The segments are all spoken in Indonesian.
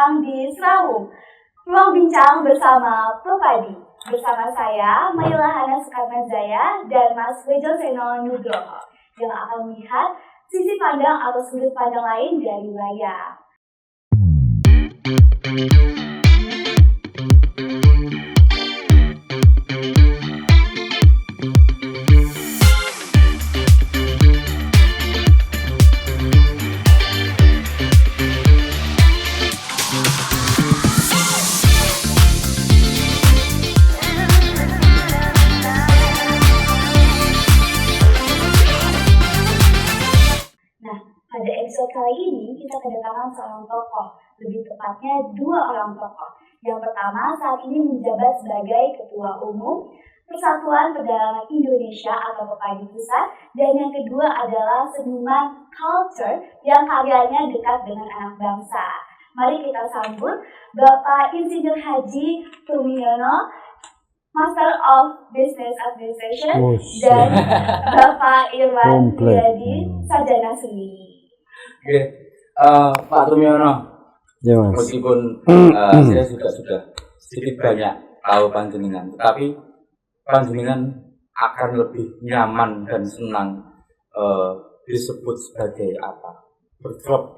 datang di Serawung. Ruang bincang bersama Propadi. Bersama saya, Mayula Hana Sukarnazaya dan Mas Wejo Seno Nugroho yang akan melihat sisi pandang atau sudut pandang lain dari wilayah. Pada episode kali ini kita kedatangan seorang tokoh, lebih tepatnya dua orang tokoh. Yang pertama saat ini menjabat sebagai Ketua Umum Persatuan Perdagangan Indonesia atau Propadi Pusat, dan yang kedua adalah seniman culture yang karyanya dekat dengan anak bangsa. Mari kita sambut Bapak Insinyur Haji Tumiono, Master of Business Administration, dan Bapak Irwan Wiyadi, Sarjana Seni. Oke, Pak Tumiono, ya, Mas. meskipun saya sudah sedikit banyak tahu panjenengan, tetapi panjenengan akan lebih nyaman dan senang disebut sebagai apa?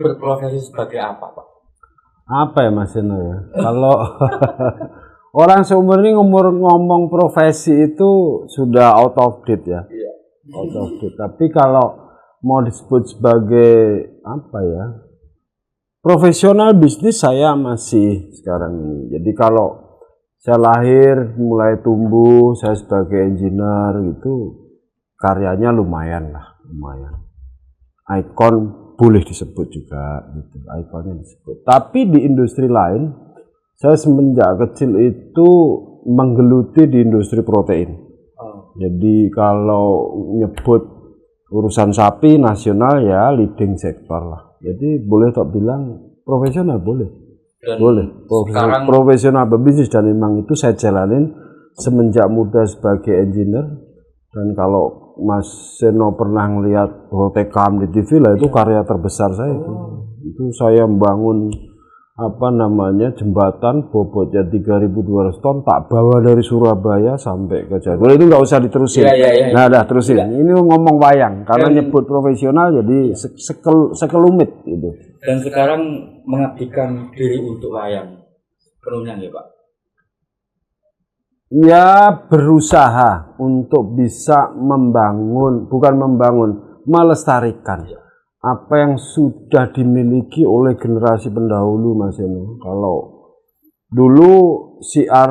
Berprofesi sebagai apa, Pak? Apa ya Mas Eno ya? Kalau orang seumur ini ngomong profesi itu sudah out of date ya. Iya. Out of date. Tapi kalau mau disebut sebagai apa ya, profesional bisnis, saya masih sekarang ini. Jadi kalau saya lahir mulai tumbuh, saya sebagai engineer gitu, karyanya lumayan lah, lumayan. Ikon boleh disebut juga gitu, ikonnya disebut. Tapi di industri lain, saya semenjak kecil itu menggeluti di industri protein. Jadi kalau nyebut urusan sapi nasional ya leading sektor lah. Jadi boleh tak bilang profesional, boleh. Dan boleh. sekarang Profesional berbisnis, dan memang itu saya jalanin semenjak muda sebagai engineer. Dan kalau Mas Seno pernah ngelihat Holtecam di TV lah, itu karya terbesar saya itu. Itu saya membangun jembatan bobotnya 3.200 ton, tak bawa dari Surabaya sampai ke Jawa. Ini nggak usah diterusin. Ya. Nah, dah terusin. Ini ngomong wayang karena nyebut profesional jadi sekelumit gitu. Dan sekarang mengabdikan diri untuk wayang penuhnya ya, Pak? Ya, berusaha untuk bisa melestarikan apa yang sudah dimiliki oleh generasi pendahulu, Mas Eno. Kalau dulu siar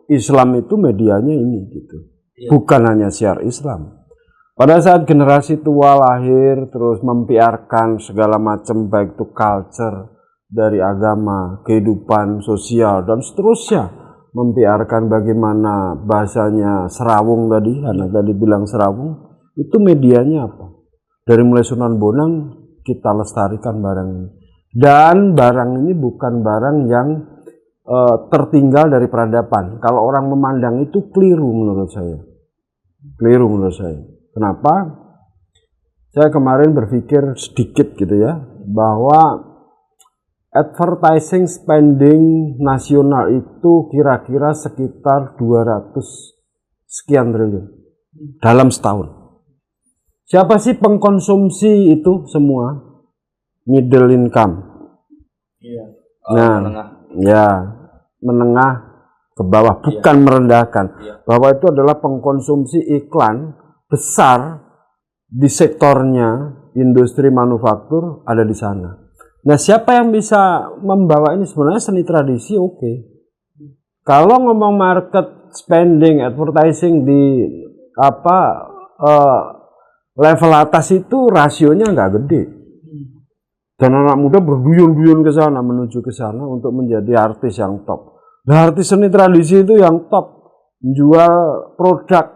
Islam itu medianya ini gitu, bukan hanya siar Islam. Pada saat generasi tua lahir terus mempiarkan segala macam, baik itu culture dari agama, kehidupan sosial dan seterusnya, mempiarkan bagaimana bahasanya Serawung tadi, karena tadi bilang Serawung, itu medianya apa? Dari mulai Sunan Bonang kita lestarikan barang ini. Dan barang ini bukan barang yang tertinggal dari peradaban. Kalau orang memandang itu keliru menurut saya. Keliru menurut saya. Kenapa? Saya kemarin berpikir sedikit gitu ya, bahwa advertising spending nasional itu kira-kira sekitar 200 sekian triliun dalam setahun. Siapa sih pengkonsumsi itu semua? Middle income. Iya. Menengah. Ya, menengah ke bawah, bukan merendahkan. Bahwa itu adalah pengkonsumsi iklan besar di sektornya industri manufaktur ada di sana. Nah, siapa yang bisa membawa ini? Sebenarnya seni tradisi oke. Kalau ngomong market spending, advertising di level atas itu rasionya nggak gede. Dan anak muda berduyun-duyun ke sana, menuju ke sana untuk menjadi artis yang top. Nah, artis seni tradisi itu yang top. Menjual produk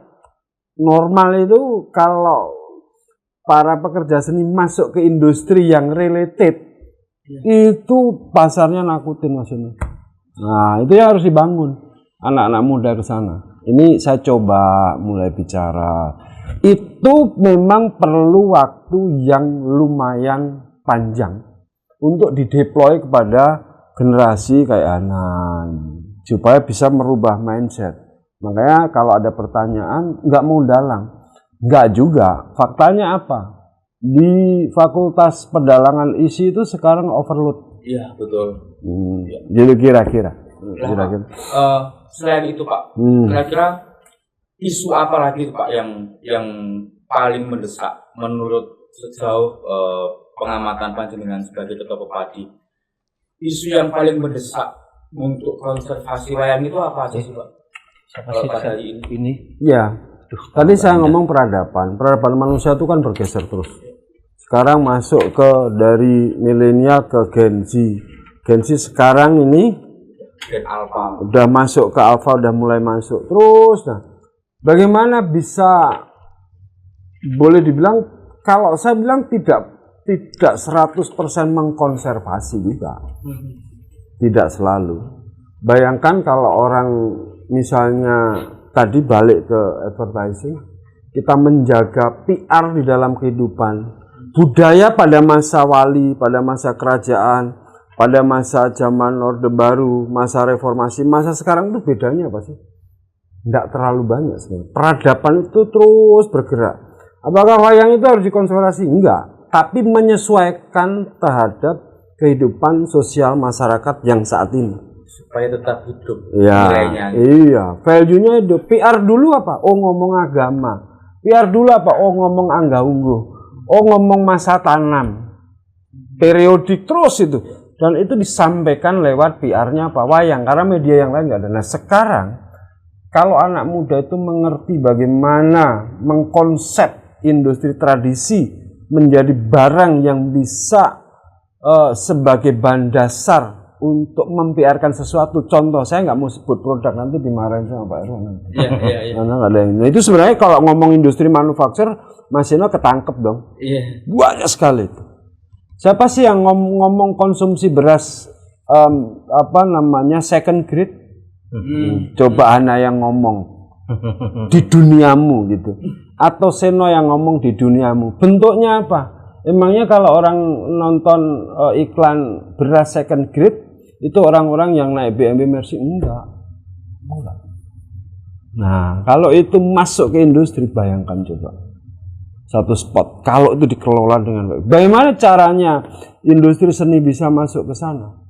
normal itu, kalau para pekerja seni masuk ke industri yang related, itu pasarnya nakutin, Mas Eno. Nah, itu yang harus dibangun anak-anak muda ke sana. Ini saya coba mulai bicara. Itu memang perlu waktu yang lumayan panjang untuk dideploy kepada generasi kayak anak supaya bisa merubah mindset. Makanya kalau ada pertanyaan nggak mau dalang, nggak juga. Faktanya apa? Di Fakultas Pedalangan ISI itu sekarang overload. Iya, betul. Jadi kira-kira. Selain itu Pak, kira-kira isu apa lagi Pak yang paling mendesak menurut sejauh pengamatan panjenengan sebagai ketua Pepadi? Isu yang paling mendesak untuk konservasi wayang itu apa sih Pak? Kalau pada hari ini? Ya, tadi saya ngomong peradaban manusia itu kan bergeser terus. Sekarang masuk ke dari milenial ke Gen Z. Gen Z sekarang ini Gen Alpha. Udah masuk ke Alpha, udah mulai masuk terus. Nah, bagaimana bisa boleh dibilang, kalau saya bilang tidak 100% mengkonservasi juga. Tidak selalu. Bayangkan kalau orang misalnya tadi balik ke advertising, kita menjaga PR di dalam kehidupan. Budaya pada masa wali, pada masa kerajaan, pada masa zaman Orde Baru, masa reformasi, masa sekarang itu bedanya apa sih? Tidak terlalu banyak sebenarnya. Peradaban itu terus bergerak. Apakah wayang itu harus dikonservasi? Enggak. Tapi menyesuaikan terhadap kehidupan sosial masyarakat yang saat ini. Supaya tetap hidup ya, nilainya. Iya, value-nya hidup. PR dulu apa? Oh, ngomong agama. PR dulu apa? Oh, ngomong angga-ungguh. Oh, ngomong masa tanam. Periodik terus itu. Dan itu disampaikan lewat PR-nya apa? Wayang. Karena media yang lain nggak ada. Nah, sekarang kalau anak muda itu mengerti bagaimana mengkonsep industri tradisi menjadi barang yang bisa sebagai bahan dasar untuk mempiarkan sesuatu. Contoh, saya nggak mau sebut produk, nanti dimarahin sama Pak Erwan nanti. Iya. Karena nggak ada yang. Nah, itu sebenarnya kalau ngomong industri manufaktur, Mas Eno ketangkep dong. Iya. Banyak sekali itu. Siapa sih yang ngomong konsumsi beras second grade? Coba Ana yang ngomong di duniamu gitu. Atau Seno yang ngomong di duniamu. Bentuknya apa? Emangnya kalau orang nonton iklan beras second grade itu orang-orang yang naik BMW Mercy? Enggak. Nah, kalau itu masuk ke industri, bayangkan coba. Satu spot, kalau itu dikelola dengan baik. Bagaimana caranya industri seni bisa masuk ke sana?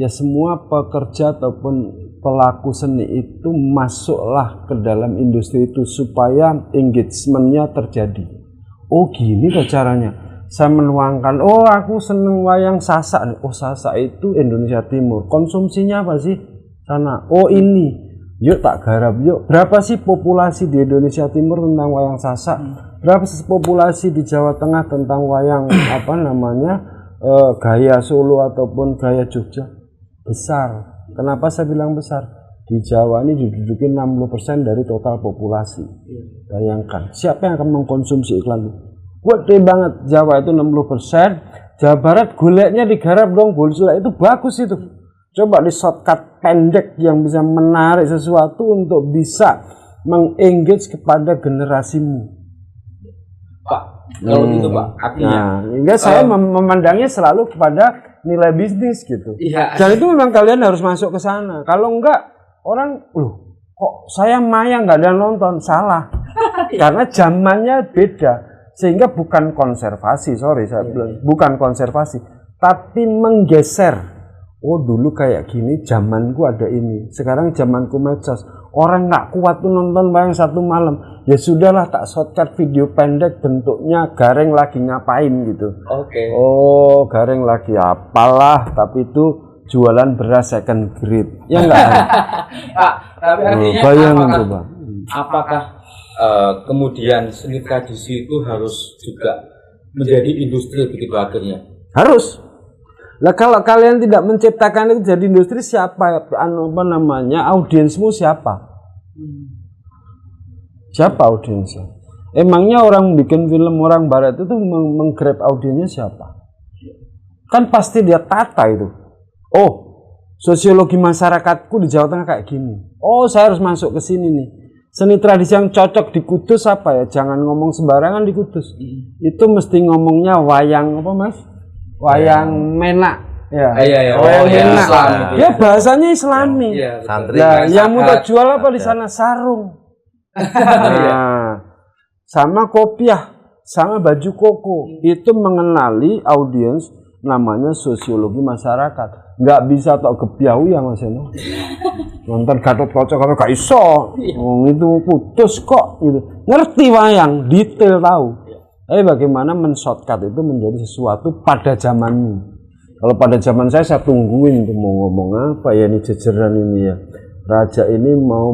Ya, semua pekerja ataupun pelaku seni itu masuklah ke dalam industri itu supaya engagement-nya terjadi. Oh, gini tuh caranya. Saya menuangkan, oh aku seneng wayang Sasak nih. Oh, Sasak itu Indonesia Timur. Konsumsinya apa sih? Sana. Oh, ini. Yuk tak garap yuk. Berapa sih populasi di Indonesia Timur tentang wayang Sasak? Berapa sih populasi di Jawa Tengah tentang wayang gaya Solo ataupun gaya Jogja? Besar. Kenapa saya bilang besar? Di Jawa ini diduduki 60% dari total populasi. Bayangkan, siapa yang akan mengkonsumsi iklan itu? Gede banget. Jawa itu 60%, Jawa Barat goleknya digarap dong, boleh itu bagus itu. Coba di shortcut pendek yang bisa menarik sesuatu untuk bisa mengengage kepada generasimu. Pak, kalau gitu Pak, artinya hingga saya memandangnya selalu kepada nilai bisnis gitu. Iya. Dan itu memang kalian harus masuk ke sana. Kalau enggak, orang, kok saya maya nggak ada nonton, salah. Karena zamannya beda. Sehingga bukan konservasi, saya bilang, bukan konservasi, tapi menggeser. Oh, dulu kayak gini, zamanku ada ini. Sekarang zamanku medsos. Orang nggak kuat tuh nonton wayang satu malam. Ya sudahlah, tak shortcut video pendek bentuknya Gareng lagi ngapain gitu. Oke. Oh, Gareng lagi apalah, tapi itu jualan beras second grade. Ya enggak? Pak, tapi artinya bayangin coba. Apakah kemudian seni tradisi itu harus juga menjadi industri begitu akhirnya? Harus. Lah kalau kalian tidak menciptakan itu jadi industri, siapa audiensmu siapa? Siapa audiensnya? Emangnya orang bikin film orang barat itu menggrab audiensnya siapa? Kan pasti dia tata itu. Oh, sosiologi masyarakatku di Jawa Tengah kayak gini. Oh, saya harus masuk ke sini nih. Seni tradisi yang cocok di Kudus apa ya? Jangan ngomong sembarangan di Kudus. Itu mesti ngomongnya wayang apa, Mas? Wayang menak. Ya. Oh iya, Enak. Islam itu. Ya bahasanya Islami. Iya, Santri. Ya, yang mau Zakat. jual apa di sana sarung. Nah, sama kopiah, sama baju koko. Itu mengenali audiens namanya sosiologi masyarakat. Nggak bisa tok gebiau ya Mas Eno. Nonton Gatot Kaca karo gak iso. Itu putus kok gitu. Ngerti wayang, detail tahu. Tapi bagaimana men-shortcut itu menjadi sesuatu pada zamanmu. Kalau pada zaman saya tungguin tuh mau ngomong apa ya ini jejeran ini ya. Raja ini mau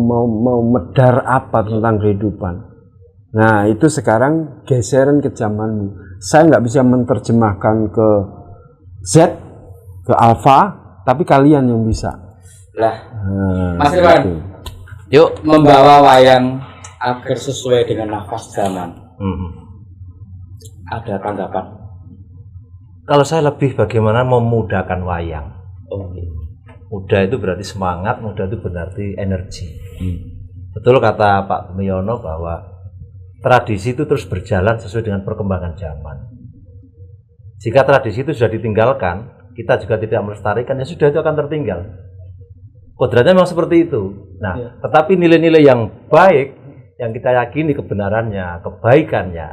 medar apa tentang kehidupan. Nah itu sekarang geseran ke zamanmu. Saya nggak bisa menerjemahkan ke Z, ke Alpha, tapi kalian yang bisa. Lah, Nah, Mas Irwan, gitu. yuk membawa wayang agar sesuai dengan nafas zaman. Ada tanggapan? Kalau saya lebih bagaimana memudahkan wayang. Oh, Muda itu berarti semangat, muda itu berarti energi. Betul kata Pak Miono bahwa tradisi itu terus berjalan sesuai dengan perkembangan zaman. Jika tradisi itu sudah ditinggalkan, kita juga tidak melestarikan, ya sudah itu akan tertinggal. Kodratnya memang seperti itu. Nah, tetapi nilai-nilai yang baik, yang kita yakini kebenarannya, kebaikannya,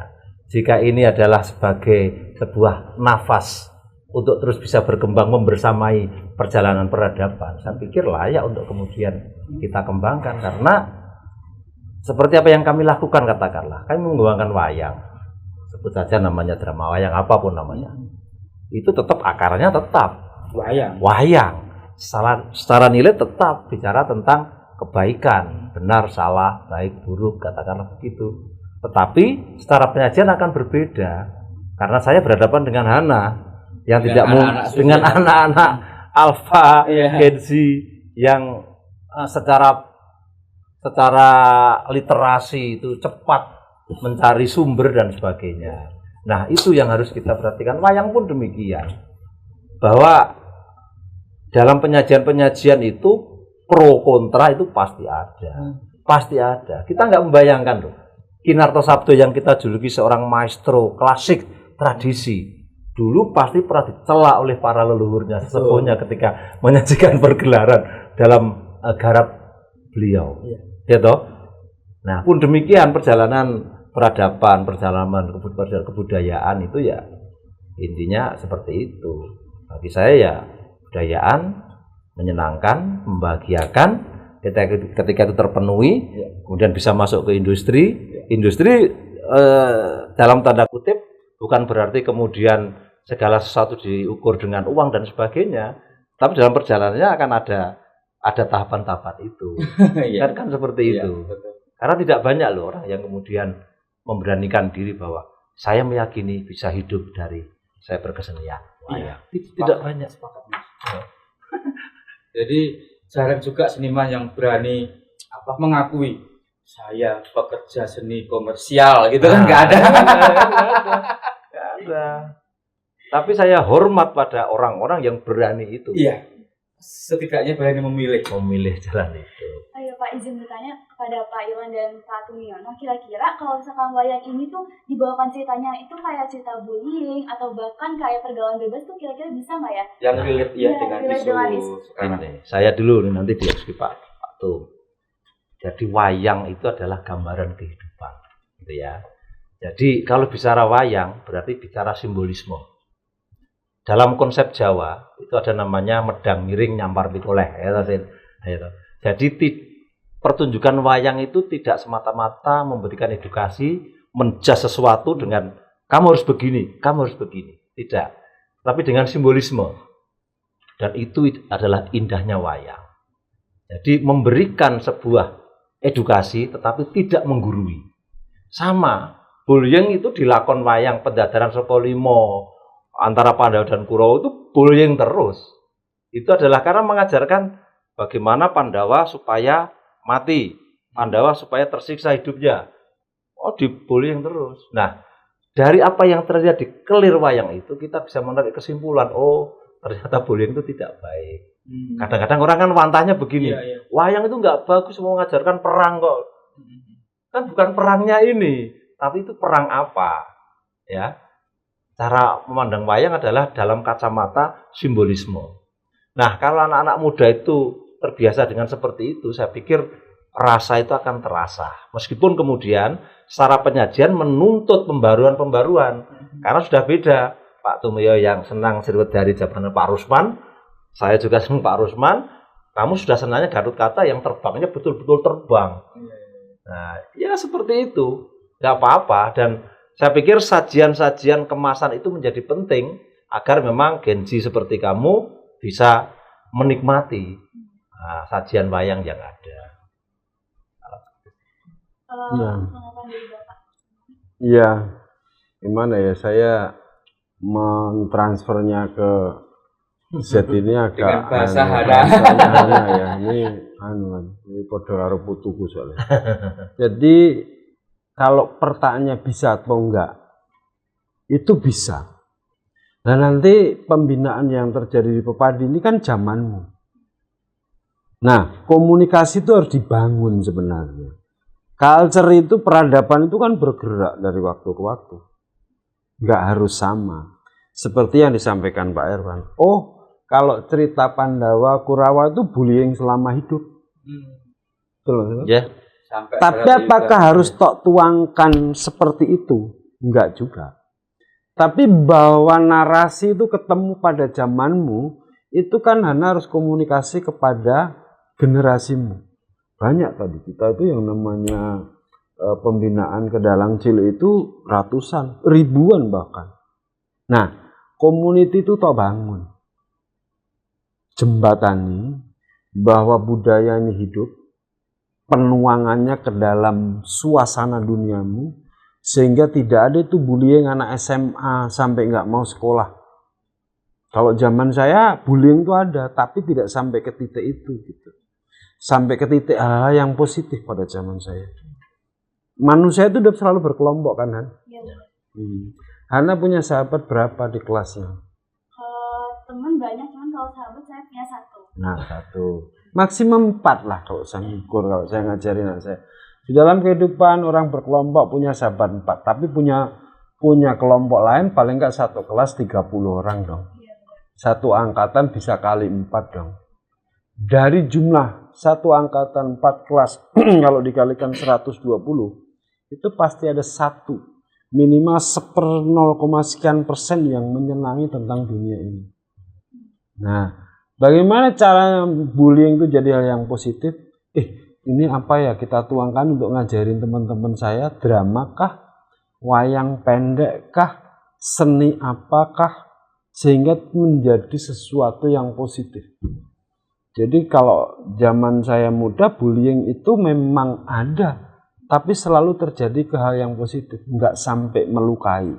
jika ini adalah sebagai sebuah nafas untuk terus bisa berkembang membersamai perjalanan peradaban, saya pikir layak untuk kemudian kita kembangkan. Karena seperti apa yang kami lakukan, katakanlah kami mengembangkan wayang, sebut saja namanya drama wayang, apapun namanya, itu tetap akarnya tetap wayang. Secara nilai tetap bicara tentang kebaikan, benar, salah, baik, buruk, katakanlah begitu. Tetapi secara penyajian akan berbeda, karena saya berhadapan dengan Hana yang dengan anak-anak Alpha, Gen Z yang secara literasi itu cepat mencari sumber dan sebagainya. Nah, itu yang harus kita perhatikan. Wayang pun demikian, bahwa dalam penyajian itu pro kontra itu pasti ada. Kita nggak membayangkan loh, Kinarto Sabdo yang kita juluki seorang maestro klasik tradisi, dulu pasti pernah dicela oleh para leluhurnya, sesepuhnya ketika menyajikan pergelaran dalam garap beliau. Gitu. Nah, pun demikian perjalanan peradaban, perjalanan kebudayaan itu ya intinya seperti itu. Bagi saya ya kebudayaan menyenangkan, membahagiakan. Ketika itu terpenuhi, kemudian bisa masuk ke industri. Industri dalam tanda kutip bukan berarti kemudian segala sesuatu diukur dengan uang dan sebagainya, tapi dalam perjalanannya akan ada tahapan-tahapan itu. kan seperti itu. Karena tidak banyak loh orang yang kemudian memberanikan diri bahwa saya meyakini bisa hidup dari saya berkesenian. Tidak banyak. Jadi jarang juga seniman yang berani mengakui saya pekerja seni komersial gitu kan, nggak ada. Nggak ada. Tapi saya hormat pada orang-orang yang berani itu. Iya. Setidaknya berani memilih jalan itu. Ayo Pak, izin bertanya kepada Pak Iwan dan Pak Tumiono, kira-kira kalau misalkan wayang ini tuh dibawakan ceritanya itu kayak cerita bullying atau bahkan kayak pergaulan bebas tuh kira-kira bisa nggak ya? Yang relate dengan isu. Ini, saya dulu nanti diskusi Pak Tum. Jadi wayang itu adalah gambaran kehidupan, gitu ya. Jadi kalau bicara wayang berarti bicara simbolisme. Dalam konsep Jawa itu ada namanya medang miring nyampar pikoleh. Jadi pertunjukan wayang itu tidak semata-mata memberikan edukasi, menjas sesuatu dengan kamu harus begini, tidak. Tapi dengan simbolisme. Dan itu adalah indahnya wayang. Jadi memberikan sebuah edukasi tetapi tidak menggurui. Sama, bullying itu dilakon wayang pendadaran saka limo antara Pandawa dan Kurawa itu bullying terus. Itu adalah karena mengajarkan bagaimana Pandawa supaya mati, Pandawa supaya tersiksa hidupnya. Oh, dibullying terus. Nah, dari apa yang terjadi kelir wayang itu kita bisa menarik kesimpulan, oh ternyata bullying itu tidak baik. Kadang-kadang orang kan wantahnya begini, wayang itu nggak bagus, mau mengajarkan perang kok. Kan bukan perangnya ini, tapi itu perang apa, ya? cara memandang wayang adalah dalam kacamata simbolisme. Nah, kalau anak-anak muda itu terbiasa dengan seperti itu, saya pikir rasa itu akan terasa. Meskipun kemudian secara penyajian menuntut pembaruan-pembaruan. Karena sudah beda. Pak Tumio yang senang sirwet dari zaman Pak Rusman, saya juga senang Pak Rusman, kamu sudah senangnya Gatot Kaca yang terbangnya betul-betul terbang. Nah, ya seperti itu. Nggak apa-apa. Dan saya pikir sajian-sajian kemasan itu menjadi penting agar memang Gen Z seperti kamu bisa menikmati sajian wayang yang ada. Iya, gimana ya, saya mentransfernya ke Z ini agak dengan bahasa hana ya. Ini podo karo putuku soalnya. Jadi kalau pertanyaannya bisa atau enggak, itu bisa. Nah nanti pembinaan yang terjadi di Pepadi ini kan zamanmu. Nah komunikasi itu harus dibangun sebenarnya. Culture itu, peradaban itu kan bergerak dari waktu ke waktu. Nggak harus sama. Seperti yang disampaikan Pak Erwan. Oh, kalau cerita Pandawa, Kurawa itu bullying selama hidup. Betul, Ya. Tapi apakah harus tok tuangkan seperti itu? Enggak juga. Tapi bahwa narasi itu ketemu pada zamanmu, itu kan Hana harus komunikasi kepada generasimu. Banyak tadi kita itu yang namanya pembinaan ke dalang cilik itu ratusan, ribuan bahkan. Nah, community itu toh bangun. Jembatani bahwa budaya ini hidup, penuangannya ke dalam suasana duniamu, sehingga tidak ada itu bullying anak SMA sampai nggak mau sekolah. Kalau zaman saya bullying itu ada, tapi tidak sampai ke titik itu gitu. Sampai ke titik hal yang positif pada zaman saya. Manusia itu udah selalu berkelompok kan, Han? Iya. Hana punya sahabat berapa di kelasnya? Teman banyak, cuman kalau sahabat saya punya satu. Nah, satu. Maksimum 4 lah kalau saya ngukur, kalau saya ngajarin anak saya. Di dalam kehidupan orang berkelompok punya sahabat 4, tapi punya kelompok lain paling nggak satu kelas 30 orang dong. Satu angkatan bisa kali 4 dong. Dari jumlah satu angkatan 4 kelas kalau dikalikan 120 itu pasti ada satu minimal 0,sekian% yang menyenangi tentang dunia ini. Nah, bagaimana cara bullying itu jadi hal yang positif? Ini apa ya kita tuangkan untuk ngajarin teman-teman saya, drama kah, wayang pendek kah, seni apakah, sehingga menjadi sesuatu yang positif. Jadi kalau zaman saya muda bullying itu memang ada, tapi selalu terjadi ke hal yang positif, nggak sampai melukai.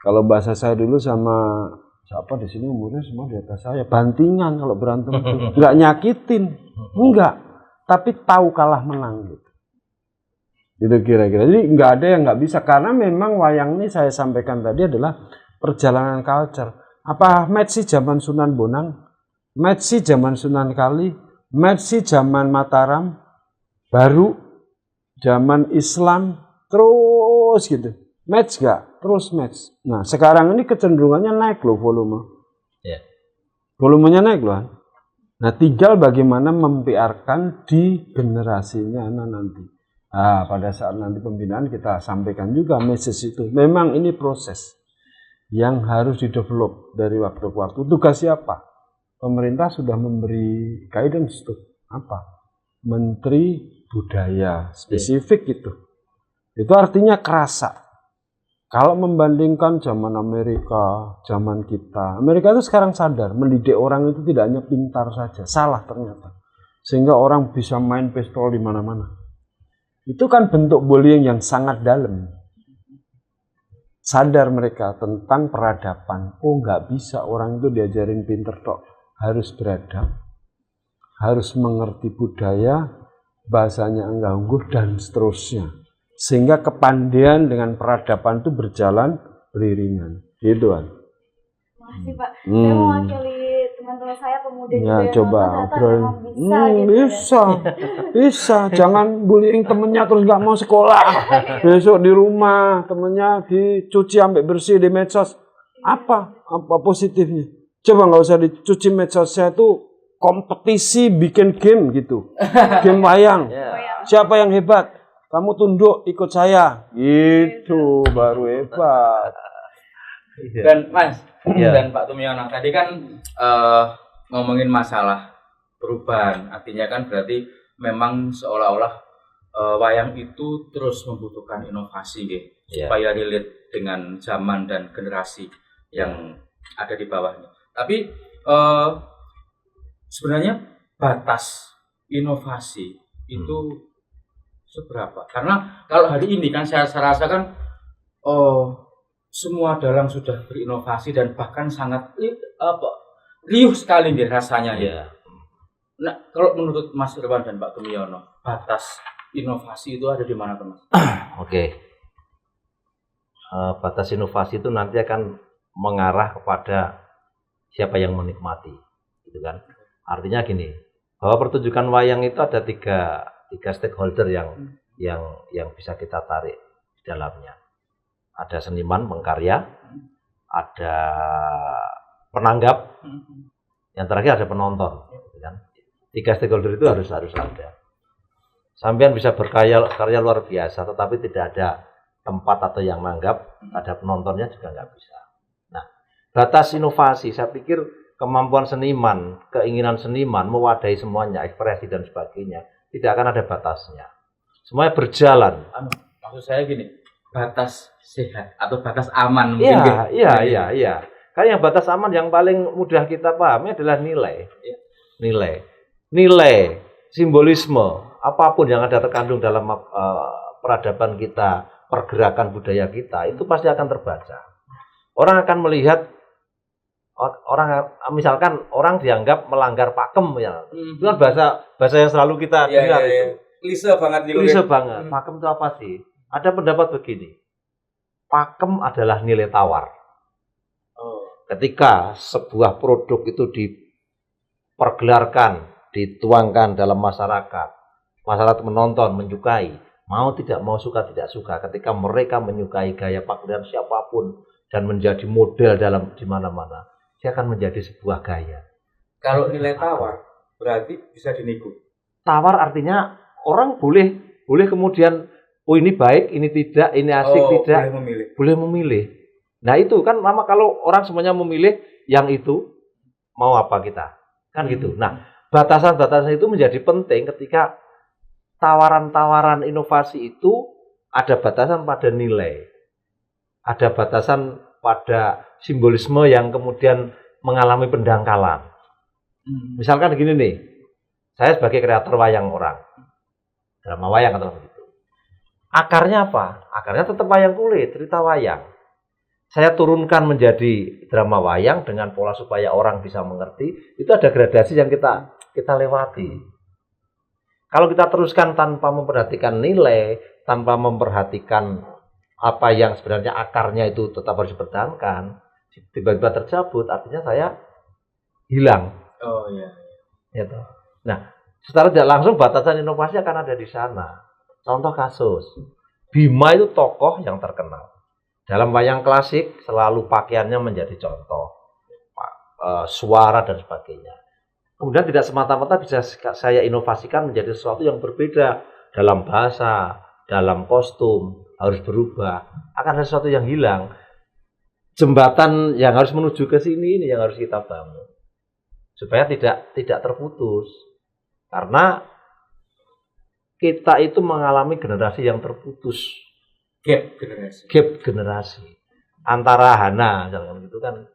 Kalau bahasa saya dulu sama siapa di sini umurnya semua di atas saya, bantingan kalau berantem itu, nggak nyakitin, enggak, tapi tahu kalah menang gitu. Itu kira-kira. Jadi nggak ada yang nggak bisa, karena memang wayang ini saya sampaikan tadi adalah perjalanan culture. Apa Metsi zaman Sunan Bonang? Metsi zaman Sunan Kali, Metsi zaman Mataram, baru zaman Islam, terus gitu. Match gak? Terus match. Nah sekarang ini kecenderungannya naik loh volume. Ya. Volumenya naik loh. Nah tinggal bagaimana membiarkan di generasinya nanti. Nah pada saat nanti pembinaan kita sampaikan juga message itu. Memang ini proses yang harus didevelop dari waktu ke waktu. Tugas siapa? Pemerintah sudah memberi guidance tuh apa? Menteri Budaya spesifik gitu. Itu artinya kerasa. Kalau membandingkan zaman Amerika, zaman kita, Amerika itu sekarang sadar mendidik orang itu tidak hanya pintar saja, salah ternyata. Sehingga orang bisa main pistol di mana-mana. Itu kan bentuk bullying yang sangat dalam. Sadar mereka tentang peradaban. Oh nggak bisa orang itu diajarin pinter tok. Harus beradab, harus mengerti budaya, bahasanya enggak ungguh, dan seterusnya. Sehingga kepandaian dengan peradaban itu berjalan beriringan. Gitu kan. Makasih Pak. Saya mewakili teman-teman saya pemuda ya, juga yang coba obrolin. Bisa gitu. Bisa. Jangan bullying temennya terus nggak mau sekolah. Besok di rumah temennya dicuci sampai bersih di medsos. Apa positifnya? Coba nggak usah dicuci medsosnya itu kompetisi bikin game gitu. Game wayang. Siapa yang hebat? Kamu tunduk ikut saya. Gitu baru hebat. Dan Mas dan Pak Tumiono tadi kan ngomongin masalah perubahan, artinya kan berarti memang seolah-olah wayang itu terus membutuhkan inovasi supaya relate dengan zaman dan generasi yang ada di bawahnya. Tapi sebenarnya batas inovasi itu seberapa? Karena kalau hari ini kan saya rasakan semua dalang sudah berinovasi dan bahkan sangat riuh sekali rasanya ya. Nah, kalau menurut Mas Irwan dan Pak Tumiono, batas inovasi itu ada di mana, Mas? Oke. Batas inovasi itu nanti akan mengarah kepada siapa yang menikmati, gitu kan? Artinya gini, bahwa pertunjukan wayang itu ada tiga stakeholder yang bisa kita tarik di dalamnya. Ada seniman pengkarya, ada penanggap, yang terakhir ada penonton, gitu kan? 3 stakeholder itu harus ada. Sampean bisa karya luar biasa, tetapi tidak ada tempat atau yang nanggap, ada penontonnya juga nggak bisa. Nah, batas inovasi, saya pikir kemampuan seniman, keinginan seniman mewadahi semuanya, ekspresi dan sebagainya, tidak akan ada batasnya. Semuanya berjalan. Maksud saya gini, batas sehat atau batas aman mungkin. Iya. Karena yang batas aman yang paling mudah kita pahami adalah nilai. Nilai, simbolisme, apapun yang ada terkandung dalam peradaban kita, pergerakan budaya kita, itu pasti akan terbaca. Orang akan melihat, misalkan orang dianggap melanggar pakem ya. Itu kan bahasa yang selalu kita dengar itu. Klise banget. Pakem itu apa sih? Ada pendapat begini. Pakem adalah nilai tawar. Ketika sebuah produk itu dipergelarkan, dituangkan dalam masyarakat menonton, menyukai, mau tidak mau, suka tidak suka, ketika mereka menyukai gaya pakaian siapapun dan menjadi model di mana-mana, dia akan menjadi sebuah gaya. Kalau nilai tawar berarti bisa dinego. Tawar artinya orang boleh kemudian, oh ini baik, ini tidak, ini asik, tidak, boleh memilih. Nah itu kan lama kalau orang semuanya memilih yang itu, mau apa kita, kan gitu. Nah, batasan-batasan itu menjadi penting ketika tawaran-tawaran inovasi itu ada batasan pada nilai, ada batasan pada simbolisme yang kemudian mengalami pendangkalan. Misalkan gini nih, saya sebagai kreator wayang orang, drama wayang atau begitu. Akarnya apa? Akarnya tetap wayang kulit, cerita wayang. Saya turunkan menjadi drama wayang dengan pola supaya orang bisa mengerti. Itu ada gradasi yang kita lewati. Kalau kita teruskan tanpa memperhatikan nilai, tanpa memperhatikan apa yang sebenarnya akarnya itu tetap harus dipertahankan, tiba-tiba tercabut, artinya saya hilang. Oh iya. Gitu. Nah, secara tidak langsung batasan inovasi akan ada di sana. Contoh kasus, Bima itu tokoh yang terkenal. Dalam wayang klasik selalu pakaiannya menjadi contoh, suara dan sebagainya. Kemudian tidak semata-mata bisa saya inovasikan menjadi sesuatu yang berbeda dalam bahasa, dalam kostum, harus berubah. Akan ada sesuatu yang hilang. Jembatan yang harus menuju ke sini ini yang harus kita bangun supaya tidak terputus. Karena kita itu mengalami generasi yang terputus. Gap generasi antara Hana misalkan gitu kan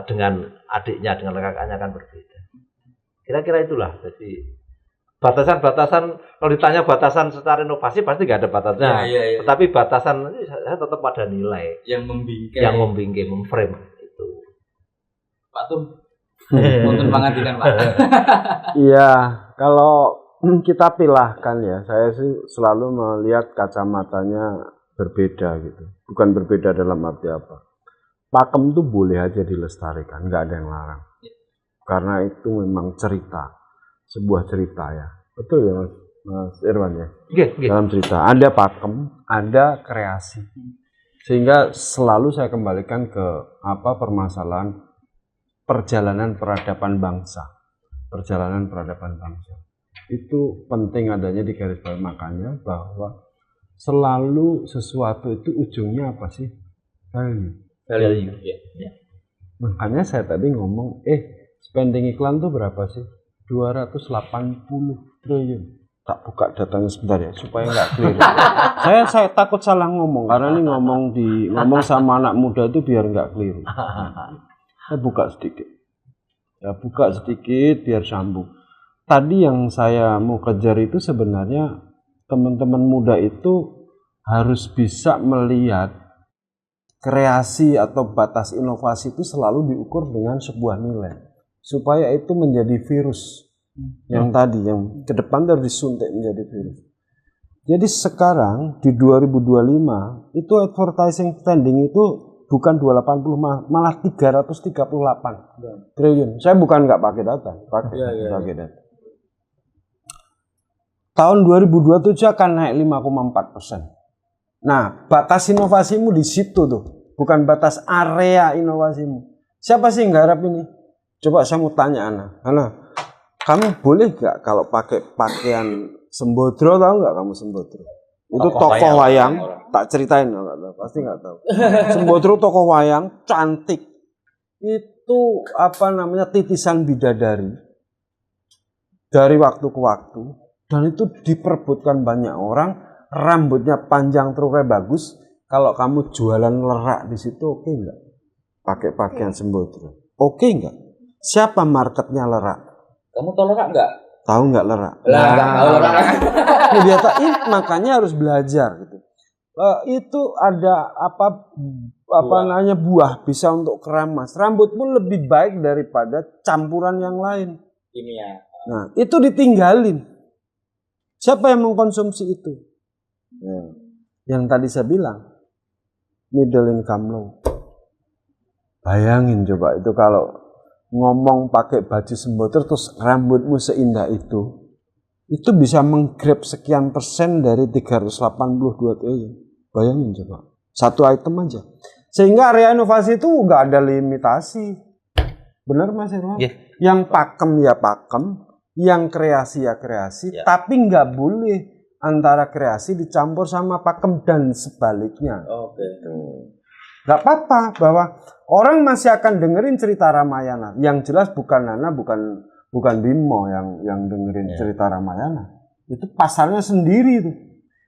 dengan adiknya, dengan kakaknya kan berbeda. Kira-kira itulah. Jadi batasan-batasan, kalau ditanya batasan secara inovasi pasti nggak ada batasnya. Ya. Tetapi batasan saya tetap pada nilai yang membingkai, memframe itu. Pak Tum, untuk pengadilan Pak. Iya, kalau kita pilahkan ya, saya sih selalu melihat kacamatanya berbeda gitu. Bukan berbeda dalam arti apa. Pakem tuh boleh aja dilestarikan, nggak ada yang larang. Karena itu memang cerita, sebuah cerita ya. Betul ya Mas Irwan ya? Yeah. Dalam cerita ada pakem, ada kreasi. Sehingga selalu saya kembalikan ke permasalahan perjalanan peradaban bangsa. Perjalanan peradaban bangsa. Itu penting adanya di garis bawah, makanya bahwa selalu sesuatu itu ujungnya apa sih? Value. Ya. Makanya saya tadi ngomong, spending iklan tuh berapa sih? 280 triliun. Tak buka datanya sebentar ya, supaya nggak keliru. saya takut salah ngomong, karena ini ngomong sama anak muda itu biar nggak keliru. Saya buka sedikit. Biar sambung. Tadi yang saya mau kejar itu sebenarnya teman-teman muda itu harus bisa melihat kreasi atau batas inovasi itu selalu diukur dengan sebuah nilai. Supaya itu menjadi virus. Yang tadi, yang ke depan harus disuntik menjadi virus. Jadi sekarang di 2025 itu advertising spending itu bukan 280 malah 338 triliun. Saya bukan nggak pakai data, pakai data. Tahun 2027 akan naik 5,4%. Nah, batas inovasimu di situ tuh, bukan batas area inovasimu. Siapa sih yang garap ini? Coba saya mau tanya Ana, kamu boleh nggak kalau pakai pakaian Sembodro, tahu nggak kamu Sembodro? Itu tokoh wayang, tak ceritain nggak tahu, pasti nggak tahu. Sembodro tokoh wayang, cantik. Itu titisan bidadari dari waktu ke waktu, dan itu diperebutkan banyak orang. Rambutnya panjang terus bagus. Kalau kamu jualan lerak di situ, oke nggak? Pakai pakaian Sembodro, oke nggak? Siapa marketnya lerak? Kamu tahu lerak nggak? Tahu nggak lerak? Nggak tahu lerak. Makanya harus belajar gitu. Itu ada buah bisa untuk keramas. Rambutmu lebih baik daripada campuran yang lain. Kimia. Nah, itu ditinggalin. Siapa yang mengkonsumsi itu? Yang tadi saya bilang, middle income low. Bayangin coba itu kalau ngomong pakai baju Sembodro terus rambutmu seindah itu bisa menggrab sekian persen dari 382 triliun. Bayangin coba, satu item aja. Sehingga area inovasi itu nggak ada limitasi. Benar Mas Irwan? Yeah. Yang pakem ya pakem, yang kreasi ya kreasi, tapi nggak boleh antara kreasi dicampur sama pakem dan sebaliknya. Nggak apa-apa bahwa orang masih akan dengerin cerita Ramayana. Yang jelas bukan Nana, bukan Bimo yang dengerin cerita Ramayana. Itu pasarnya sendiri tuh.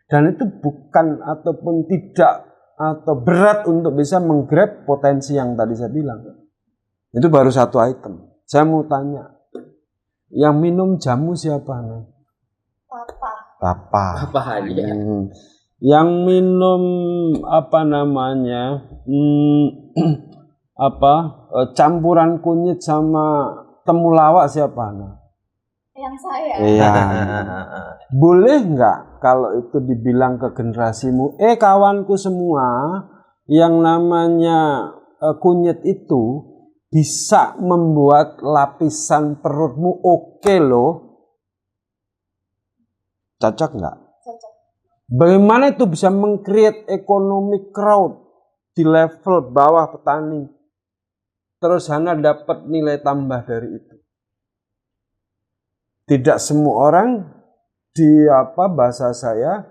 Dan itu bukan ataupun tidak atau berat untuk bisa menggrab potensi yang tadi saya bilang. Itu baru satu item. Saya mau tanya, yang minum jamu siapa? Papa. Yang minum campuran kunyit sama temulawak siapa? Yang saya. Iya. Boleh nggak kalau itu dibilang ke generasimu, kawanku semua, yang namanya kunyit itu bisa membuat lapisan perutmu oke loh. Cocok nggak? Cocok. Bagaimana itu bisa meng-create economic crowd di level bawah petani? Terus Hana dapat nilai tambah dari itu. Tidak semua orang bahasa saya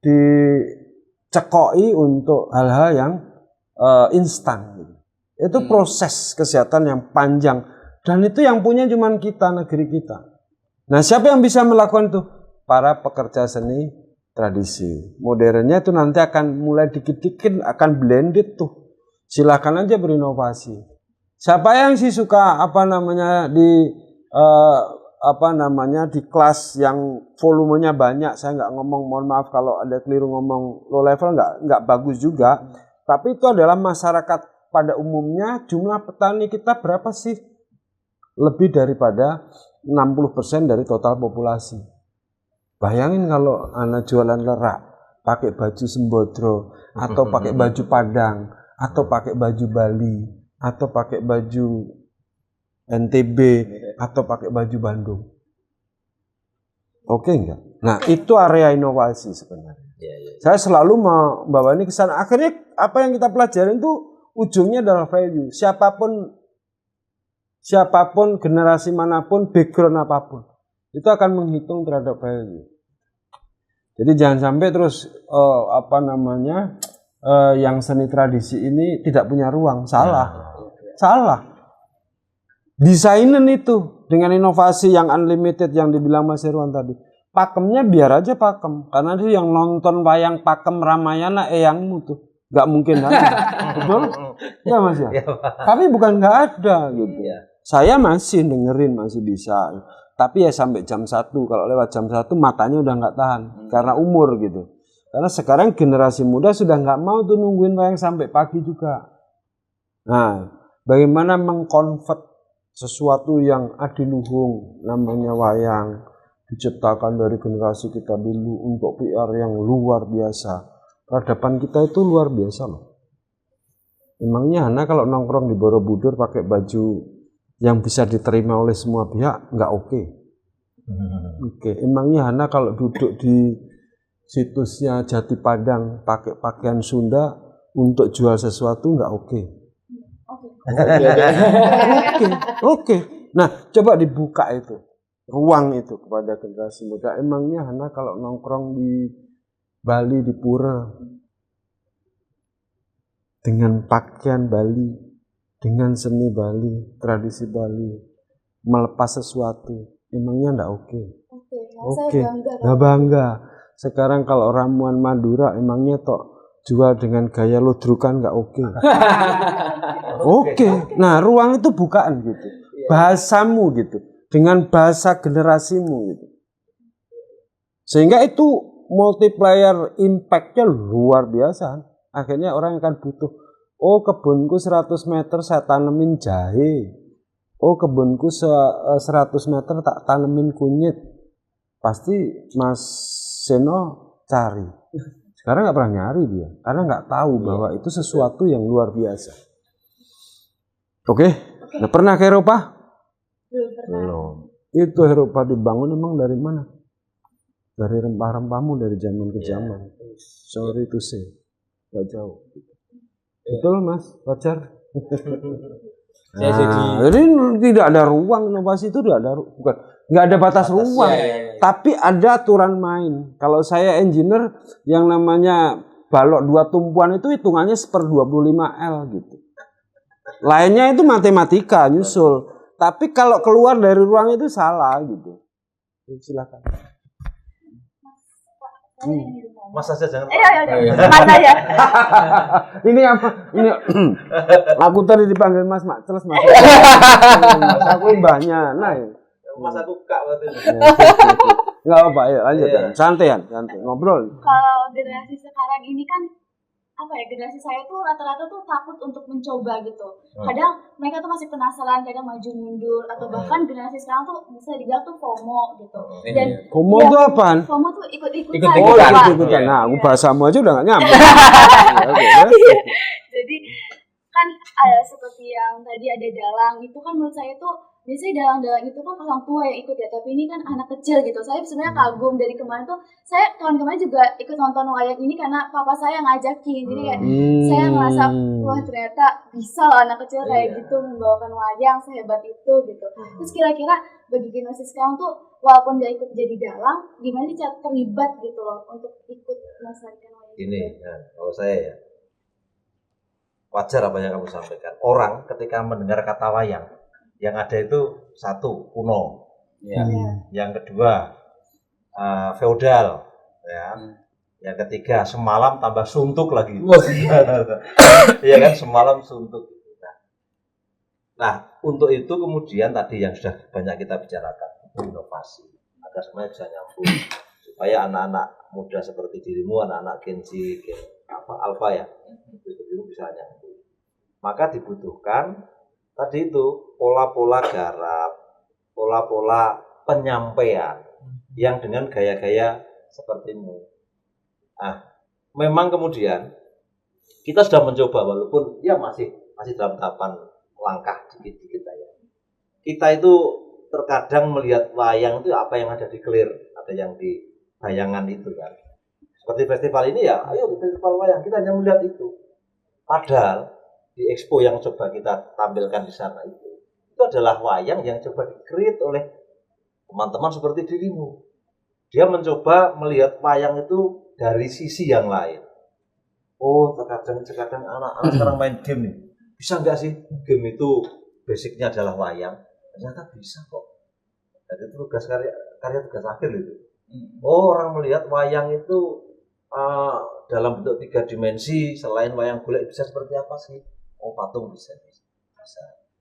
dicekoi untuk hal-hal yang instan. Itu proses kesehatan yang panjang. Dan itu yang punya cuma kita, negeri kita. Nah, siapa yang bisa melakukan itu? Para pekerja seni tradisi. Modernnya itu nanti akan mulai dikit-dikit akan blended tuh. Silakan aja berinovasi. Siapa yang sih suka di kelas yang volumenya banyak, saya nggak ngomong, mohon maaf kalau ada keliru ngomong low level, nggak bagus juga. Tapi itu adalah masyarakat pada umumnya. Jumlah petani kita berapa sih? Lebih daripada 60% dari total populasi. Bayangin kalau anak jualan lerak, pakai baju Sembodro, atau pakai baju Padang, atau pakai baju Bali, atau pakai baju NTB, atau pakai baju Bandung. Oke enggak? Nah, itu area inovasi sebenarnya. Saya selalu membawa ini ke sana. Akhirnya apa yang kita pelajarin itu ujungnya adalah value. Siapapun generasi manapun, background apapun, itu akan menghitung terhadap value. Jadi jangan sampai terus yang seni tradisi ini tidak punya ruang. Salah. Desainen itu dengan inovasi yang unlimited yang dibilang Mas Irwan tadi, pakemnya biar aja pakem, karena dia yang nonton wayang pakem Ramayana eyangmu tuh nggak mungkin ada. Betul ya Mas ya? Tapi bukan nggak ada gitu. Saya masih dengerin, masih bisa, tapi ya sampai jam 1. Kalau lewat jam 1 matanya udah nggak tahan karena umur gitu. Karena sekarang generasi muda sudah nggak mau tuh nungguin wayang sampai pagi juga. Nah, bagaimana mengkonvert sesuatu yang adiluhung namanya wayang, diciptakan dari generasi kita dulu untuk PR yang luar biasa. Peradaban kita itu luar biasa loh. Emangnya Hana kalau nongkrong di Borobudur pakai baju yang bisa diterima oleh semua pihak nggak oke? Oke. Emangnya Hana kalau duduk di situsnya Jati Padang pakai pakaian Sunda untuk jual sesuatu nggak oke? Oke. Nah, coba dibuka itu ruang itu kepada generasi muda. Emangnya Hana kalau nongkrong di Bali, di pura, dengan pakaian Bali, dengan seni Bali, tradisi Bali, melepas sesuatu, emangnya enggak oke? Oke, nggak bangga. Sekarang kalau ramuan Madura, emangnya tok jual dengan gaya ludrukan nggak oke? Oke. Nah, ruang itu bukaan gitu, bahasamu gitu, dengan bahasa generasimu gitu, sehingga itu multiplier impact-nya luar biasa. Akhirnya orang akan butuh, oh kebunku 100 meter saya tanemin jahe, oh kebunku 100 meter tak tanemin kunyit. Pasti Mas Seno cari. Sekarang nggak pernah nyari dia, karena nggak tahu bahwa itu sesuatu yang luar biasa. Oke. Nah, pernah ke Eropa? Belum. Itu Eropa dibangun emang dari mana? Dari rempah-rempahmu dari zaman ke zaman. Sorry to say, gak jauh. Betul Mas, wajar. Jadi tidak ada ruang inovasi itu, tidak ada bukan nggak ada batas ruang, tapi ada aturan main. Kalau saya engineer, yang namanya balok 2 tumpuan itu hitungannya 1/25 L gitu. Lainnya itu matematika nyusul. Tapi kalau keluar dari ruang itu salah gitu. Silakan. Mas saja jangan. Mas aja. Ini apa? Ini aku tadi dipanggil Mas Mak, terus Mas. Aku mbahnya. Nah, Mas aku kak waktu itu. Enggak apa, ya lanjut ya. Santai ngobrol. Kalau generasi sekarang ini kan generasi saya tuh rata-rata tuh takut untuk mencoba gitu. Kadang mereka tuh masih penasaran, kadang maju mundur, atau bahkan generasi sekarang tuh bisa dibilang tuh FOMO gitu. Dan FOMO itu apaan? FOMO tuh ikut-ikutan. Oh, ikut-ikutan. Nah, aku bahasamu aja udah gak nyambung. Jadi kan seperti yang tadi ada dalang, itu kan menurut saya tuh biasanya dalang-dalang itu kan orang tua yang ikut ya, tapi ini kan anak kecil gitu. Saya sebenarnya kagum dari kemarin tuh, saya tahun kemarin juga ikut nonton wayang ini karena papa saya ngajakin. Jadi kayak saya ngerasa, wah ternyata bisa loh anak kecil kayak gitu membawakan wayang sehebat itu gitu. Terus kira-kira bagi generasi sekarang tuh, walaupun gak ikut jadi dalang, gimana sih cara terlibat gitu loh untuk ikut melestarikan wayang? Ini kalau saya ya, wajar apa yang kamu sampaikan. Orang ketika mendengar kata wayang, yang ada itu satu, kuno. Yang kedua, feodal. Ya. Yang ketiga, semalam tambah suntuk lagi. Iya kan, semalam suntuk. Nah, untuk itu kemudian tadi yang sudah banyak kita bicarakan, inovasi. Agar semuanya bisa nyambung. Supaya anak-anak muda seperti dirimu, anak-anak Gen Z, Alpha ya, itu bisa nyambung. Maka dibutuhkan tadi itu pola-pola garap, pola-pola penyampaian yang dengan gaya-gaya sepertimu. Nah, memang kemudian kita sudah mencoba, walaupun ya masih dalam tahapan langkah dikit-dikit aja. Kita itu terkadang melihat wayang itu apa yang ada di clear, ada yang di bayangan itu kan. Seperti festival ini ya, ayo festival wayang, kita hanya melihat itu. Padahal di expo yang coba kita tampilkan di sana itu adalah wayang yang coba di-create oleh teman-teman seperti dirimu. Dia mencoba melihat wayang itu dari sisi yang lain. Oh, terkadang anak-anak sekarang main game nih. Bisa nggak sih game itu basicnya adalah wayang? Ternyata bisa kok. Jadi itu karya tugas akhir itu. Oh, orang melihat wayang itu dalam bentuk 3 dimensi, selain wayang golek bisa seperti apa sih? Oh, patung bisa.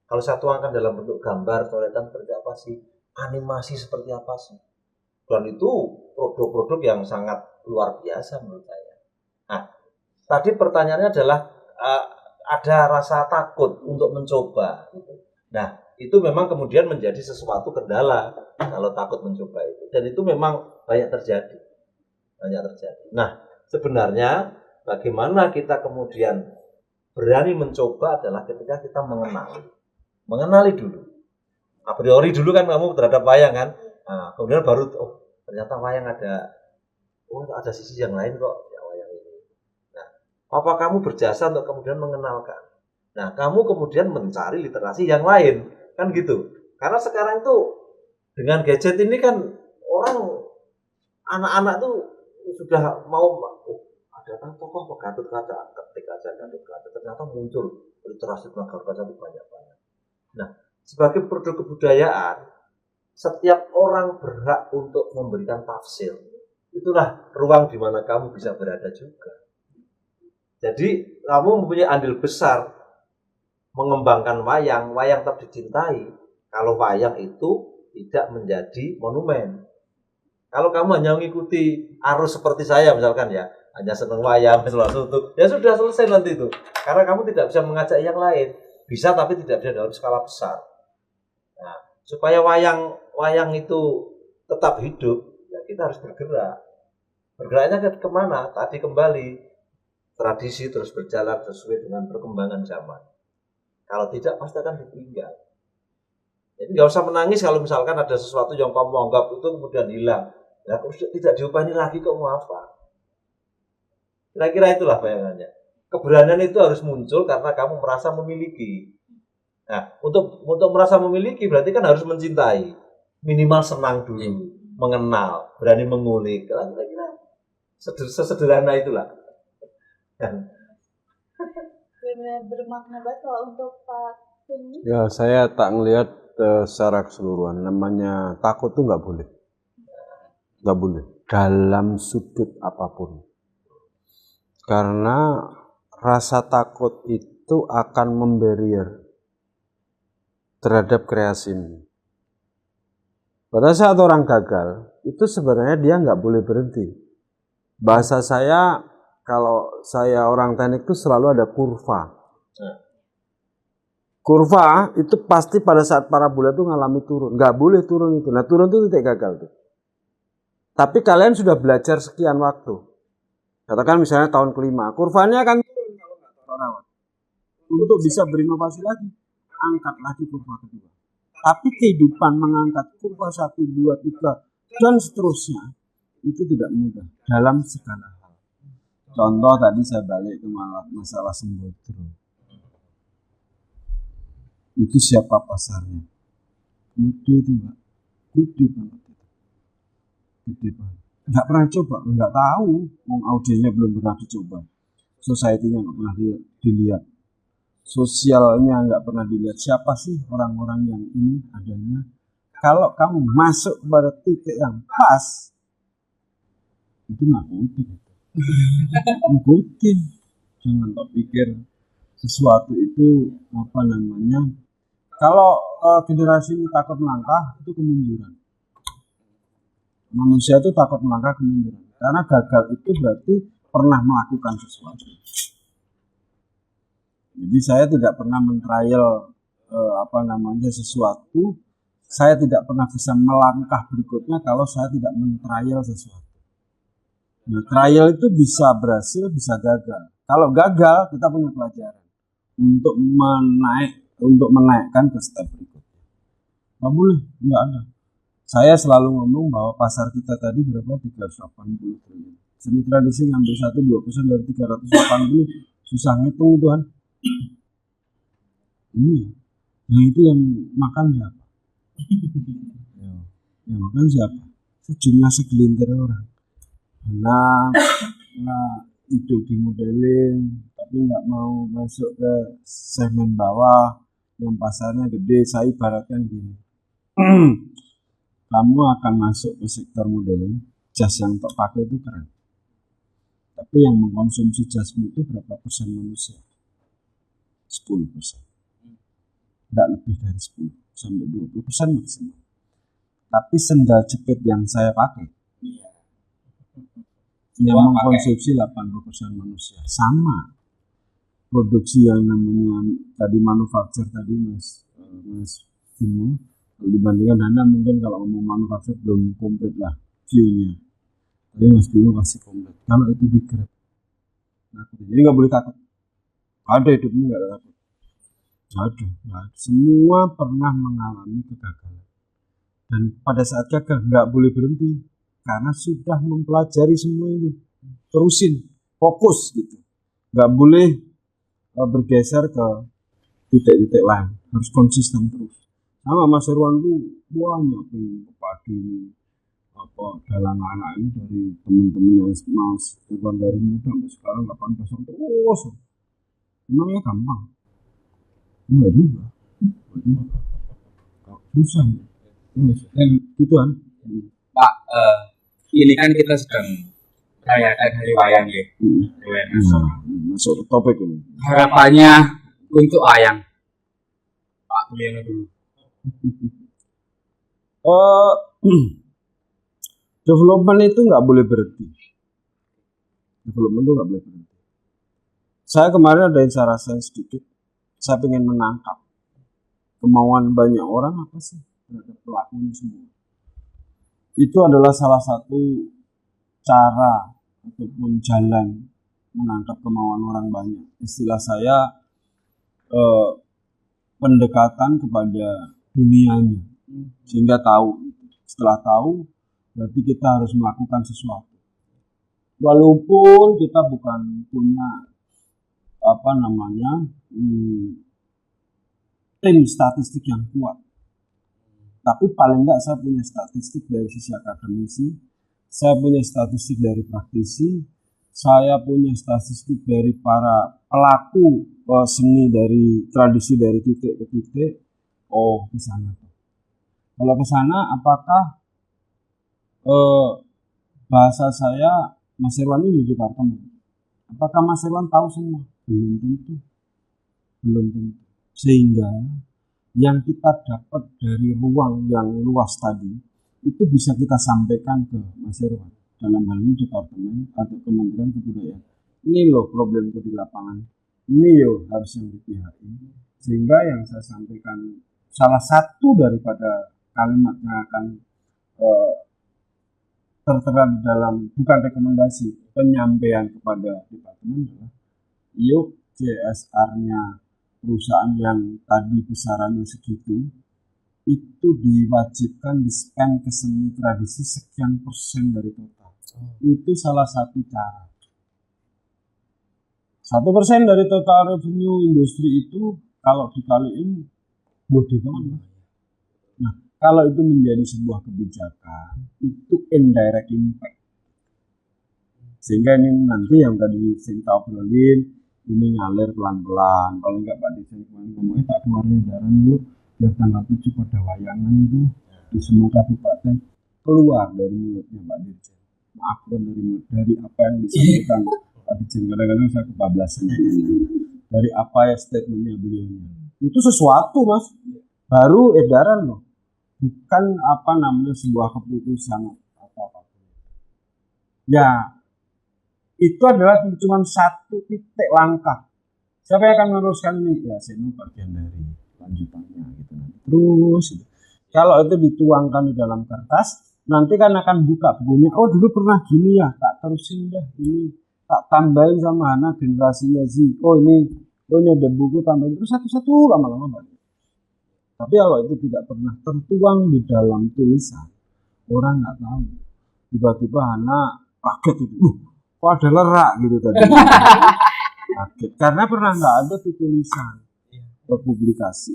Kalau saya tuangkan dalam bentuk gambar, coretan seperti apa sih? Animasi seperti apa sih? Dan itu produk-produk yang sangat luar biasa menurut saya. Nah, tadi pertanyaannya adalah ada rasa takut untuk mencoba. Nah, itu memang kemudian menjadi sesuatu kendala kalau takut mencoba itu. Dan itu memang banyak terjadi. Nah, sebenarnya bagaimana kita kemudian berani mencoba adalah ketika kita mengenali dulu. A priori dulu kan kamu terhadap wayang kan. Nah, kemudian baru ternyata wayang ada sisi yang lain kok ya wayang ini. Nah, apa kamu berjasa untuk kemudian mengenalkan. Nah, kamu kemudian mencari literasi yang lain kan gitu. Karena sekarang itu dengan gadget ini kan anak-anak tuh sudah mau ada kan tokoh Gatot Kaca, ketik aja Gatot Kaca, ternyata muncul literasi tenaga baca itu banyak. Nah, sebagai produk kebudayaan, setiap orang berhak untuk memberikan tafsir. Itulah ruang di mana kamu bisa berada juga. Jadi kamu mempunyai andil besar mengembangkan wayang tetap dicintai. Kalau wayang itu tidak menjadi monumen. Kalau kamu hanya mengikuti arus seperti saya misalkan ya, hanya senang wayang, selalu tutup, ya sudah selesai nanti itu. Karena kamu tidak bisa mengajak yang lain. Bisa tapi tidak bisa dalam skala besar. Nah, supaya wayang itu tetap hidup, ya kita harus bergerak. Bergeraknya kemana? Tadi kembali tradisi terus berjalan sesuai dengan perkembangan zaman. Kalau tidak pasti akan ditinggal. Jadi nggak usah menangis kalau misalkan ada sesuatu yang kamu anggap itu kemudian hilang. Nah, tidak diupaini lagi kok mau apa? Kira-kira itulah bayangannya. Keberanian itu harus muncul karena kamu merasa memiliki. Nah, untuk merasa memiliki berarti kan harus mencintai. Minimal senang dulu, mengenal, berani mengulik. Kira-kira sesederhana itulah. Benar bermakna banget kalau untuk Pak Tumi. Ya, saya tak ngelihat secara keseluruhan. Namanya takut tuh nggak boleh. Nggak boleh. Dalam sudut apapun. Karena rasa takut itu akan memberier terhadap kreasi ini. Pada saat orang gagal, itu sebenarnya dia nggak boleh berhenti. Bahasa saya, kalau saya orang teknik itu selalu ada kurva. Kurva itu pasti pada saat parabola itu ngalami turun. Nggak boleh turun itu. Nah, turun itu titik gagal tuh. Tapi kalian sudah belajar sekian waktu. Katakan misalnya tahun kelima, kurvanya akan turun kalau nggak terawat. Untuk bisa berinovasi lagi, angkat lagi kurva kedua. Tapi kehidupan mengangkat kurva 1, 2, 3, dan seterusnya, itu tidak mudah dalam segala hal. Contoh tadi saya balik ke masalah Sembodro. Itu siapa pasarnya? Gede itu Mbak. Gede banget itu. Gede banget. Nggak pernah coba, nggak tahu. Audiennya belum pernah dicoba. Society-nya nggak pernah dilihat. Sosialnya nggak pernah dilihat. Siapa sih orang-orang yang ini adanya? Kalau kamu masuk pada titik yang pas, itu ngikutin. Ngikutin. Jangan tak pikir sesuatu itu apa namanya. Kalau generasi ini takut melangkah, itu kemunduran. Manusia itu takut melangkah kemunduran. Karena gagal itu berarti pernah melakukan sesuatu. Jadi saya tidak pernah men-trial sesuatu. Saya tidak pernah bisa melangkah berikutnya kalau saya tidak men-trial sesuatu. Nah, trial itu bisa berhasil, bisa gagal. Kalau gagal, kita punya pelajaran untuk menaikkan ke step berikutnya. Nggak boleh, nggak ada. Saya selalu ngomong bahwa pasar kita tadi berapa? 380 triliun. Seni tradisi ngambil 1-2% dari 380, susah ngitung Tuhan. Ini yang itu yang makan siapa? Yang makan siapa? Sejumlah segelintir orang. Nah, hidup di modeling, tapi nggak mau masuk ke segmen bawah yang pasarnya gede. Saya ibaratkan gini, kamu akan masuk ke sektor modeling, jas yang terpakai itu keren, tapi yang mengkonsumsi jasmu itu berapa persen manusia? 10%, tidak lebih dari 10 sampai 20% maksimal. Tapi sendal jepit yang saya pakai yang mengkonsumsi 80% manusia. Sama produksi yang namanya tadi manufaktur tadi Mas Bimo, dibandingkan Anda mungkin kalau ngomong manufaktur belum komplit lah view-nya, tapi Mas Bimo pasti komplit kalau itu di-grab. Nah, jadi nggak boleh takut, ada hidup ini nggak ada takut, ada. Semua pernah mengalami kegagalan, dan pada saat gagal nggak boleh berhenti karena sudah mempelajari semua itu, terusin, fokus gitu, nggak boleh bergeser ke titik-titik lain, harus konsisten terus. Sama Mas Irwan tuh banyak pepadi apa dalam anak ini dari teman-temannya Mas Irwan dari muda sampai sekarang 18 tahun terus. Emangnya gampang? Enggak juga, susah. Gitu kan? Pak, ini kan kita sedang merayakan hari wayang ya. Hari wayang nasional. Masuk ke topik ini. Harapannya untuk wayang, Pak Mulyono dulu. Development itu nggak boleh berhenti. Saya kemarin ada yang saya rasain sedikit. Saya pengen menangkap kemauan banyak orang apa sih terhadap pelakunya semua. Itu adalah salah satu cara ataupun jalan menangkap kemauan orang banyak. Istilah saya pendekatan kepada dunianya, sehingga tahu. Setelah tahu, berarti kita harus melakukan sesuatu. Walaupun kita bukan punya tim statistik yang kuat, tapi paling enggak saya punya statistik dari sisi akademisi, saya punya statistik dari praktisi, saya punya statistik dari para pelaku seni dari tradisi dari titik ke titik. Oh, ke sana. Kalau ke sana, apakah bahasa saya Mas Irwan ini di departemen? Apakah Mas Irwan tahu semua? Belum tentu. Sehingga yang kita dapat dari ruang yang luas tadi itu bisa kita sampaikan ke Mas Irwan dalam hal ini departemen atau Kementerian Kebudayaan. Ini loh problemku di lapangan. Ini yo harus yang dipihaki. Sehingga yang saya sampaikan salah satu daripada kalimat yang akan tertera di dalam bukan rekomendasi, penyampaian kepada departemen adalah yuk CSR-nya perusahaan yang tadi besarannya segitu itu diwajibkan di-spend ke seni tradisi sekian persen dari total. Itu salah satu cara. 1% dari total revenue industri itu kalau dikaliin gede banget. Nah, kalau itu menjadi sebuah kebijakan, itu indirect impact. Sehingga ini nanti yang tadi saya obrolin, ini ngalir pelan-pelan. Kalau enggak Pak Dirjen kemarin ngomongnya tak keluar edaran yuk, biar tanggal 7 pada wayangan tuh di semua kabupaten keluar dari mulutnya Pak Dirjen. Maaf dari apa yang disampaikan Pak Dirjen, kadang-kadang saya kebablasan. Dari apa ya statementnya beliau. Itu sesuatu Mas, baru edaran loh. Bukan sebuah keputusan apa-apa. Ya, itu adalah cuma satu titik langkah. Siapa yang akan meneruskan ini? Ya, saya bagian dari lanjutannya gitu. Terus, gitu. Kalau itu dituangkan di dalam kertas, nanti kan akan buka bukunya. Oh, dulu pernah gini ya, tak terusin deh ini, tak tambahin sama anak generasinya Z. Oh ini ada buku tambahin terus satu-satu lama-lama banyak. Tapi kalau itu tidak pernah tertuang di dalam tulisan, orang nggak tahu. Tiba-tiba anak kaget itu, kok ada lerak gitu tadi. Kaget. Karena pernah nggak ada tuh tulisan publikasi.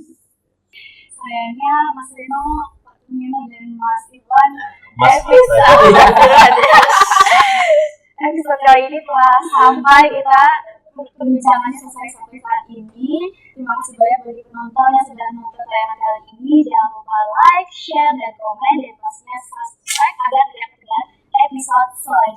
Sayangnya Mas Reno, Pak Tumino, dan Mas Iwan Mas, episode kali ini telah sampai, kita perbincangannya selesai sampai saat ini. Terima kasih banyak bagi penonton yang sudah menonton tayangan kali ini. Jangan lupa like, share, dan komen, dan pastinya subscribe agar tidak ketinggalan episode selanjutnya.